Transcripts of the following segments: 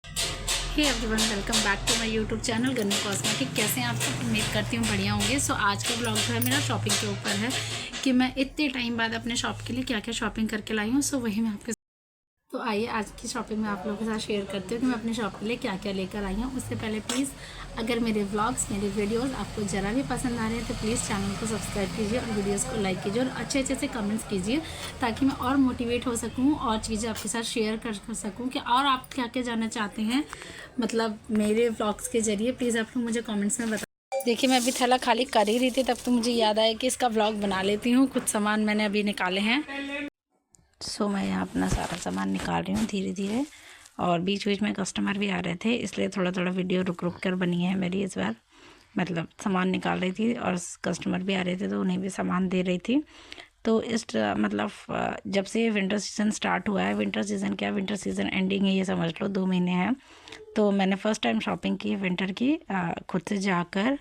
Hey everyone, welcome back to my YouTube channel Gannu cosmetic. कैसे हैं आप सब? उम्मीद करती हूँ बढ़िया होंगे। सो आज का ब्लॉग जो है मेरा शॉपिंग के ऊपर है कि मैं इतने टाइम बाद अपने शॉप के लिए क्या क्या शॉपिंग करके लाई हूँ। सो वही मैं आपके तो आइए आज की शॉपिंग में आप लोगों के साथ शेयर करती हूँ कि मैं अपनी शॉप के लिए क्या क्या लेकर आई हूँ। उससे पहले प्लीज़ अगर मेरे व्लॉग्स मेरे वीडियोस आपको ज़रा भी पसंद आ रहे हैं तो प्लीज़ चैनल को सब्सक्राइब कीजिए और वीडियोस को लाइक कीजिए और अच्छे से कमेंट्स कीजिए ताकि मैं और मोटिवेट हो सकूँ और चीज़ें आपके साथ शेयर कर सकूँ कि और आप क्या क्या जानना चाहते हैं मतलब मेरे व्लॉग्स के ज़रिए। प्लीज़ आप लोग मुझे कॉमेंट्स में बताएं। देखिए मैं अभी थैला खाली कर ही रही थी तब तो मुझे याद आया कि इसका व्लॉग बना लेती हूँ। कुछ सामान मैंने अभी निकाले हैं। सो मैं यहाँ अपना सारा सामान निकाल रही हूँ धीरे धीरे और बीच बीच में कस्टमर भी आ रहे थे इसलिए थोड़ा थोड़ा वीडियो रुक रुक कर बनी है मेरी इस बार। मतलब सामान निकाल रही थी और कस्टमर भी आ रहे थे तो उन्हें भी सामान दे रही थी। तो इस मतलब जब से विंटर सीज़न स्टार्ट हुआ है, विंटर सीज़न क्या विंटर सीज़न एंडिंग है ये समझ लो, 2 महीने हैं। तो मैंने फ़र्स्ट टाइम शॉपिंग की विंटर की खुद से जाकर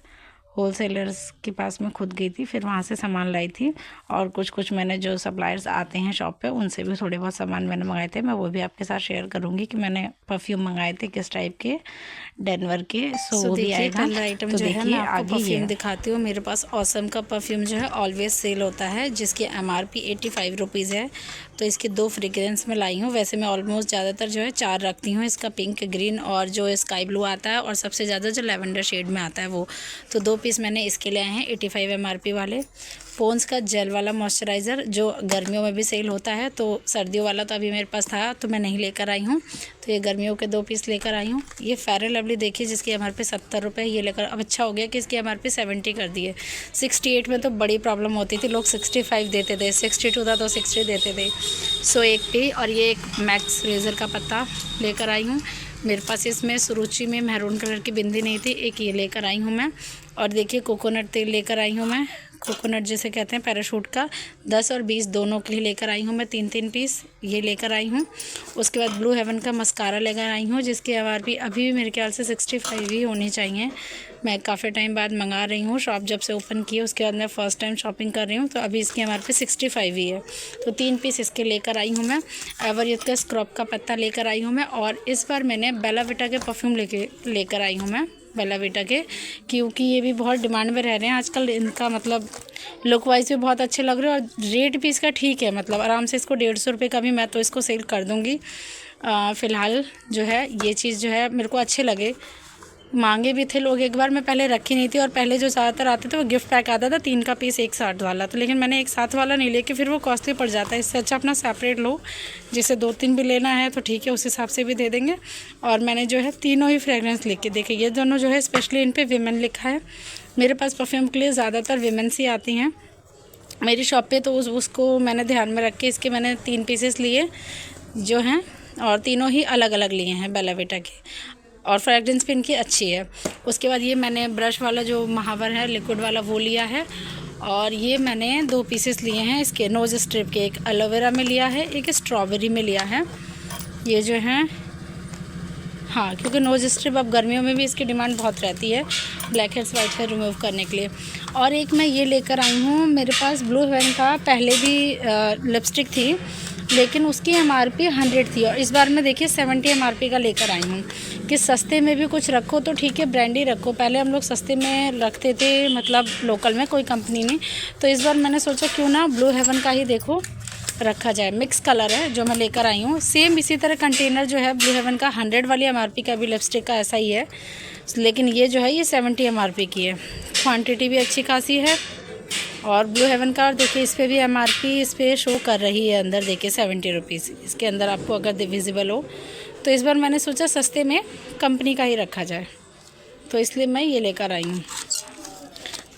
होलसेलर्स के पास में खुद गई थी, फिर वहाँ से सामान लाई थी और कुछ मैंने जो सप्लायर्स आते हैं शॉप पे उनसे भी थोड़े बहुत सामान मैंने मंगाए थे। मैं वो भी आपके साथ शेयर करूँगी कि मैंने परफ्यूम मंगाए थे किस टाइप के, डेनवर के। सो वो भी आएगा। पहला आइटम तो जो है मैं आपको आगे परफ्यूम है। दिखाती हूँ। मेरे पास ऑसम का परफ्यूम जो है ऑलवेज सेल होता है जिसकी MRP 85 रुपीज़ है। तो इसके 2 फ्रेग्रेंस में लाई हूँ। वैसे मैं ऑलमोस्ट ज़्यादातर जो है 4 रखती हूँ, इसका पिंक, ग्रीन और जो स्काई ब्लू आता है और सबसे ज़्यादा जो लैवेंडर शेड में आता है वो। तो 2 पीस मैंने इसके लिए आए हैं 85 MRP वाले। पॉन्ड्स का जेल वाला मॉइस्चराइज़र जो गर्मियों में भी सेल होता है, तो सर्दियों वाला तो अभी मेरे पास था तो मैं नहीं लेकर आई हूँ, तो ये गर्मियों के 2 पीस लेकर आई हूँ। ये फेयर एंड लवली देखिए जिसकी MRP 70 रुपये, ये लेकर अब अच्छा हो गया कि इसकी MRP 70 कर दी है। 68 में तो बड़ी प्रॉब्लम होती थी, लोग 65 देते थे, 62 था तो 60 देते थे। सो एक पी और ये एक मैक्स रेज़र का पत्ता लेकर आई हूँ। मेरे पास इसमें सुरुचि में मैरून कलर की बिंदी नहीं थी, एक ये लेकर आई हूँ मैं। और देखिए कोकोनट तेल लेकर आई हूँ मैं, कोकोनट जिसे कहते हैं पैराशूट का, 10 और 20 दोनों के लिए लेकर आई हूँ मैं 3-3 पीस ये लेकर आई हूँ। उसके बाद ब्लू हेवन का मस्कारा लेकर आई हूँ जिसकी MRP अभी भी मेरे ख्याल से 65 ही होनी चाहिए। मैं काफ़ी टाइम बाद मंगा रही हूँ, शॉप जब से ओपन की है उसके बाद मैं फ़र्स्ट टाइम शॉपिंग कर रही हूँ, तो अभी इसकी MRP 65 ही है। तो 3 पीस इसके लेकर आई हूँ मैं। एवरयूथ का स्क्रब का पत्ता लेकर आई हूँ मैं। और इस बार मैंने बेला विटा के परफ्यूम लेकर आई हूँ मैं, बेला विटा के, क्योंकि ये भी बहुत डिमांड में रह रहे हैं आजकल। इनका मतलब लुक वाइज भी बहुत अच्छे लग रहे हैं और रेट भी इसका ठीक है, मतलब आराम से इसको 150 रुपये का भी मैं तो इसको सेल कर दूँगी। फ़िलहाल जो है ये चीज़ जो है मेरे को अच्छे लगे, मांगे भी थे लोग एक बार, मैं पहले रखी नहीं थी। और पहले जो ज़्यादातर आते थे वो गिफ्ट पैक आता था 3 का पीस एक साथ वाला, तो लेकिन मैंने एक साथ वाला नहीं लेके फिर वो कॉस्टली पड़ जाता है। इससे अच्छा अपना सेपरेट लो, जिसे 2-3 भी लेना है तो ठीक है उस हिसाब से भी दे देंगे। और मैंने जो है तीनों ही फ्रेगरेंस लेके देखे, ये दोनों जो है स्पेशली इन पर विमेन लिखा है। मेरे पास परफ्यूम के लिए ज़्यादातर विमेंस ही आती हैं मेरी शॉप पे, तो उसको मैंने ध्यान में रख के इसके मैंने 3 पीसेस लिए जो हैं, और तीनों ही अलग अलग लिए हैं बेला विटा के, और फ्रेगरेंस भी इनकी अच्छी है। उसके बाद ये मैंने ब्रश वाला जो महावर है लिक्विड वाला वो लिया है। और ये मैंने 2 पीसेस लिए हैं इसके नोज़ स्ट्रिप के, एक एलोवेरा में लिया है, एक स्ट्रॉबेरी में लिया है। ये जो हैं हाँ, क्योंकि नोज़ स्ट्रिप अब गर्मियों में भी इसकी डिमांड बहुत रहती है black heads white head remove करने के लिए। और एक मैं ये लेकर आई हूँ, मेरे पास ब्लू हेवन का पहले भी लिपस्टिक थी लेकिन उसकी MRP 100 थी और इस बार मैं देखिए 70 MRP का लेकर आई हूँ कि सस्ते में भी कुछ रखो तो ठीक है, ब्रांड ही रखो। पहले हम लोग सस्ते में रखते थे, मतलब लोकल में कोई कंपनी नहीं, तो इस बार मैंने सोचा क्यों ना ब्लू हेवन का ही देखो रखा जाए। मिक्स कलर है जो मैं लेकर आई हूँ। सेम इसी तरह कंटेनर जो है ब्लू हेवन का 100 वाली MRP का भी लिपस्टिक का ऐसा ही है, लेकिन ये जो है ये 70 MRP की है। क्वांटिटी भी अच्छी खासी है। और ब्लू हेवन का देखिए इस पर भी MRP इस पर शो कर रही है अंदर, देखिए 70 रुपीज़ इसके अंदर आपको अगर विजिबल हो। तो इस बार मैंने सोचा सस्ते में कंपनी का ही रखा जाए, तो इसलिए मैं ये लेकर आई हूँ।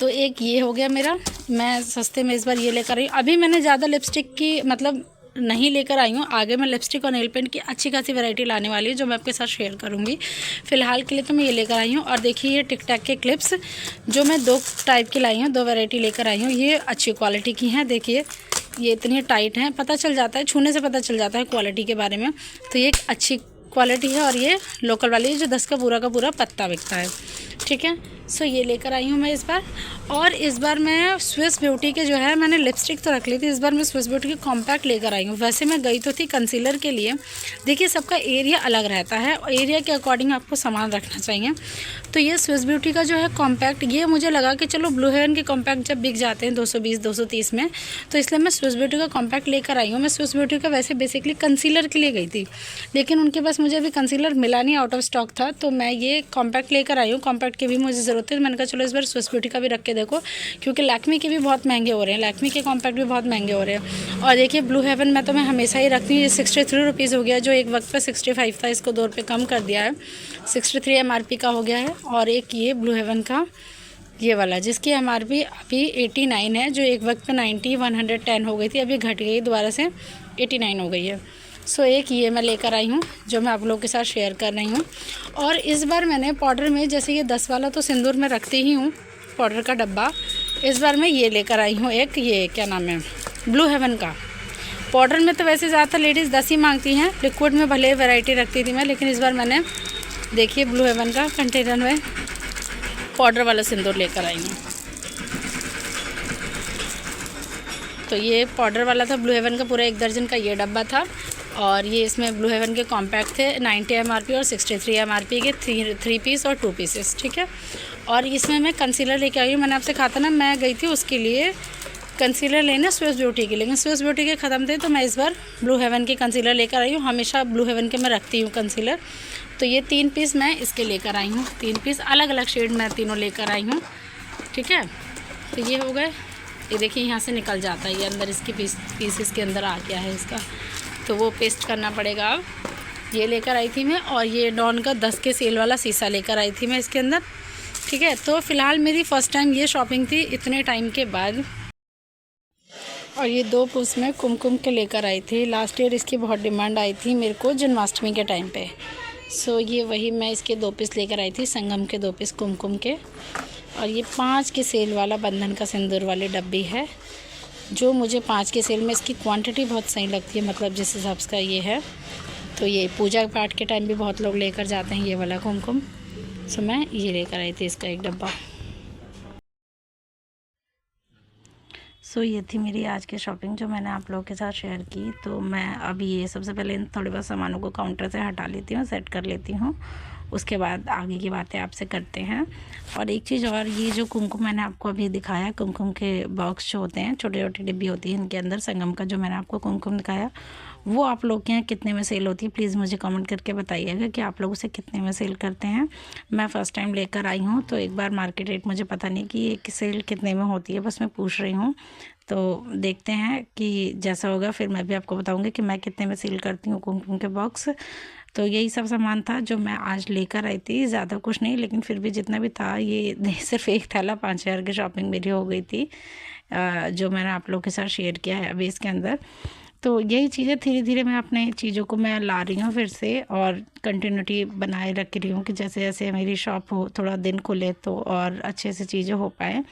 तो एक ये हो गया मेरा, मैं सस्ते में इस बार ये लेकर आई हूँ। अभी मैंने ज़्यादा लिपस्टिक की मतलब नहीं लेकर आई हूँ, आगे मैं लिपस्टिक और नेल पेंट की अच्छी खासी वैरायटी लाने वाली हूँ जो मैं आपके साथ शेयर करूँगी। फ़िलहाल के लिए तो मैं ये लेकर आई हूँ। और देखिए ये टिक टैक के क्लिप्स जो मैं 2 टाइप की लाई हूँ, 2 वैरायटी लेकर आई हूँ। ये अच्छी क्वालिटी की हैं, देखिए ये इतनी टाइट हैं, पता चल जाता है, छूने से पता चल जाता है क्वालिटी के बारे में। तो ये एक अच्छी क्वालिटी है और ये लोकल वाली है जो 10 का पूरा पत्ता बिकता है, ठीक है। सो ये लेकर आई हूँ मैं इस बार। और इस बार मैं स्विस ब्यूटी के जो है, मैंने लिपस्टिक तो रख ली थी, इस बार मैं स्विस ब्यूटी के कॉम्पैक्ट लेकर आई हूँ। वैसे मैं गई तो थी कंसीलर के लिए। देखिए सबका एरिया अलग रहता है और एरिया के अकॉर्डिंग आपको सामान रखना चाहिए। तो ये स्विस ब्यूटी का जो है कॉम्पैक्ट, ये मुझे लगा कि चलो ब्लू हेवन के कॉम्पैक्ट जब बिक जाते हैं 220-230 में, तो इसलिए मैं स्विस ब्यूटी का कॉम्पैक्ट लेकर आई हूँ। मैं स्विस ब्यूटी का वैसे बेसिकली कंसीलर के लिए गई थी, लेकिन उनके पास मुझे अभी कंसीलर मिला नहीं, आउट ऑफ स्टॉक था, तो मैं ये कॉम्पैक्ट लेकर आई हूँ। कॉम्पैक्ट की भी मुझे ज़रूरत है, मैंने कहा चलो इस बार स्विस ब्यूटी का भी रख के देखो, क्योंकि लैक्मी के भी बहुत महंगे हो रहे हैं, लैक्मी के कॉम्पैक्ट भी बहुत महंगे हो रहे हैं। और देखिए ब्लू हेवन में तो मैं हमेशा ही रखती हूँ। ये 63 रुपीज़ हो गया, जो एक वक्त पर 65 था, इसको 2 रुपये कम कर दिया है, 63 MRP का हो गया है। और एक ये ब्लू हेवन का ये वाला, जिसकी MRP अभी 89 है, जो एक वक्त पे 90 110 हो गई थी, अभी घट गई दोबारा से 89 हो गई है। सो एक ये मैं लेकर आई हूँ, जो मैं आप लोगों के साथ शेयर कर रही हूँ। और इस बार मैंने पाउडर में, जैसे ये 10 वाला तो सिंदूर में रखती ही हूँ पाउडर का डब्बा, इस बार मैं ये लेकर आई हूँ एक, ये क्या नाम है, ब्लू हेवन का। पाउडर में तो वैसे ज़्यादातर लेडीज़ 10 ही मांगती हैं, लिक्विड में भले वैरायटी रखती थी मैं, लेकिन इस बार मैंने देखिए ब्लू हेवन का कंटेनर में पाउडर वाला सिंदूर लेकर आई हूँ। तो ये पाउडर वाला था ब्लू हेवन का, पूरा 1 दर्जन का ये डब्बा था। और ये इसमें ब्लू हेवन के कॉम्पैक्ट थे 90 MRP और 63 MRP के 3 पीस और 2 पीसेस, ठीक है। और इसमें मैं कंसीलर लेके आई हूँ। मैंने आपसे कहा था ना, मैं गई थी उसके लिए कंसीलर लेना स्विस ब्यूटी के, लेकिन स्विस ब्यूटी के ख़त्म थे, तो मैं इस बार ब्लू हेवन के कंसीलर लेकर आई हूँ। हमेशा ब्लू हेवन के मैं रखती हूँ कंसीलर। तो ये 3 पीस मैं इसके लेकर आई हूँ, 3 पीस अलग अलग शेड में तीनों लेकर आई हूँ, ठीक है। तो ये हो गए, ये देखिए यहाँ से निकल जाता है, ये अंदर इसकी पीस इसके अंदर आ गया है इसका, तो वो पेस्ट करना पड़ेगा। अब ये लेकर आई थी मैं, और ये डॉन का 10 के सेल वाला शीशा लेकर आई थी मैं इसके अंदर, ठीक है। तो फ़िलहाल मेरी फ़र्स्ट टाइम ये शॉपिंग थी इतने टाइम के बाद। और ये 2 पीस में कुमकुम के लेकर आई थी। लास्ट ईयर इसकी बहुत डिमांड आई थी मेरे को जन्माष्टमी के टाइम पे। सो ये वही मैं इसके 2 पीस लेकर आई थी, संगम के 2 पीस कुमकुम के। और ये 5 के सेल वाला बंधन का सिंदूर वाली डब्बी है, जो मुझे 5 के सेल में इसकी क्वांटिटी बहुत सही लगती है, मतलब जिस हिसाब से ये है। तो ये पूजा पाठ के टाइम भी बहुत लोग लेकर जाते हैं ये वाला कुमकुम। सो मैं ये लेकर आई थी इसका एक डब्बा। सो ये थी मेरी आज की शॉपिंग, जो मैंने आप लोगों के साथ शेयर की। तो मैं अभी ये सबसे पहले इन थोड़े बहुत सामानों को काउंटर से हटा लेती हूँ, सेट कर लेती हूँ, उसके बाद आगे की बातें आपसे करते हैं। और एक चीज़ और, ये जो कुमकुम मैंने आपको अभी दिखाया, कुमकुम के बॉक्स जो होते हैं, छोटी छोटी डिब्बी होती है इनके अंदर, संगम का जो मैंने आपको कुमकुम दिखाया, वो आप लोग के यहाँ कितने में सेल होती है, प्लीज़ मुझे कमेंट करके बताइएगा कि आप लोग उसे कितने में सेल करते हैं। मैं फ़र्स्ट टाइम लेकर आई हूँ, तो एक बार मार्केट रेट मुझे पता नहीं कि ये सेल कितने में होती है, बस मैं पूछ रही हूँ। तो देखते हैं कि जैसा होगा फिर मैं भी आपको बताऊँगी कि मैं कितने में सेल करती हूँ कुमकुम के बॉक्स। तो यही सब सामान था जो मैं आज लेकर आई थी, ज़्यादा कुछ नहीं, लेकिन फिर भी जितना भी था, ये सिर्फ एक थैला 5000 की शॉपिंग मेरी हो गई थी, जो मैंने आप लोगों के साथ शेयर किया है अभी इसके अंदर। तो यही चीज़ें धीरे धीरे मैं अपने चीज़ों को मैं ला रही हूँ फिर से, और कंटिन्यूटी बनाए रख रही हूँ कि जैसे जैसे मेरी शॉप हो, थोड़ा दिन खुले तो और अच्छे से चीज़ें हो पाएँ।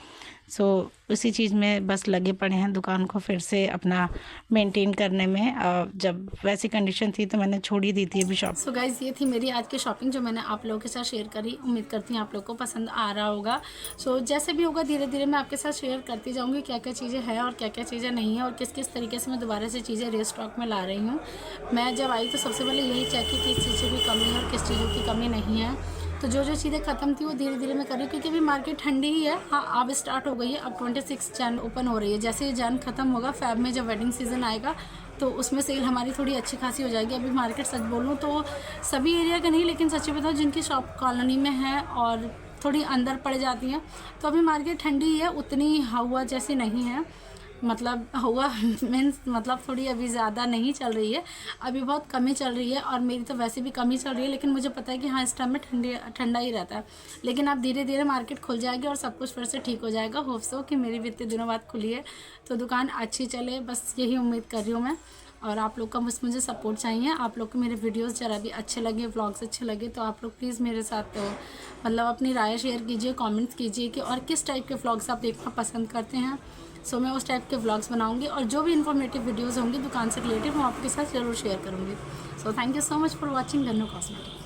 सो उसी चीज़ में बस लगे पड़े हैं, दुकान को फिर से अपना मेंटेन करने में। जब वैसी कंडीशन थी तो मैंने छोड़ ही दी थी अभी शॉप। सो गाइज़, ये थी मेरी आज की शॉपिंग, जो मैंने आप लोगों के साथ शेयर करी। उम्मीद करती हूँ आप लोगों को पसंद आ रहा होगा। सो जैसे भी होगा धीरे धीरे मैं आपके साथ शेयर करती जाऊँगी क्या क्या चीज़ें हैं और क्या क्या चीज़ें नहीं है, और किस किस तरीके से मैं दोबारा से चीज़ें रीस्टॉक में ला रही हूँ। मैं जब आई तो सबसे पहले यही चेक की किस चीज़ों की कमी है और किस चीज़ों की कमी नहीं है। तो जो जो चीज़ें ख़त्म थी वो धीरे धीरे मैं कर रही हूँ, क्योंकि अभी मार्केट ठंडी ही है। हाँ, अब स्टार्ट हो गई है, अब 26 जन ओपन हो रही है। जैसे ये जन ख़त्म होगा, फ़ेब में जब वेडिंग सीज़न आएगा तो उसमें सेल हमारी थोड़ी अच्छी खासी हो जाएगी। अभी मार्केट सच बोलूँ तो सभी एरिया का नहीं, लेकिन सच्ची बताओ जिनकी शॉप कॉलोनी में है और थोड़ी अंदर पड़ जाती हैं, तो अभी मार्केट ठंडी ही है, उतनी हवा जैसी नहीं है। मतलब हुआ मीन्स मतलब थोड़ी अभी ज़्यादा नहीं चल रही है, अभी बहुत कमी चल रही है, और मेरी तो वैसे भी कमी चल रही है। लेकिन मुझे पता है कि हाँ, इस टाइम में ठंडा ही रहता है। लेकिन अब धीरे धीरे मार्केट खुल जाएगी और सब कुछ फिर से ठीक हो जाएगा। होप सो कि मेरी भी इतने दिनों बाद खुली है तो दुकान अच्छी चले, बस यही उम्मीद कर रही हूँ मैं। और आप लोग का बस मुझे सपोर्ट चाहिए। आप लोग को मेरे वीडियोस ज़रा भी अच्छे लगे, व्लॉग्स अच्छे लगे, तो आप लोग प्लीज़ मेरे साथ मतलब अपनी राय शेयर कीजिए, कमेंट्स कीजिए कि और किस टाइप के व्लॉग्स आप देखना पसंद करते हैं। सो मैं उस टाइप के व्लॉग्स बनाऊंगी, और जो भी इन्फॉर्मेटिव वीडियोस होंगी दुकान से रिलेटेड, मैं आपके साथ ज़रूर शेयर करूँगी। So thank you so much for watching Gannu cosmetic.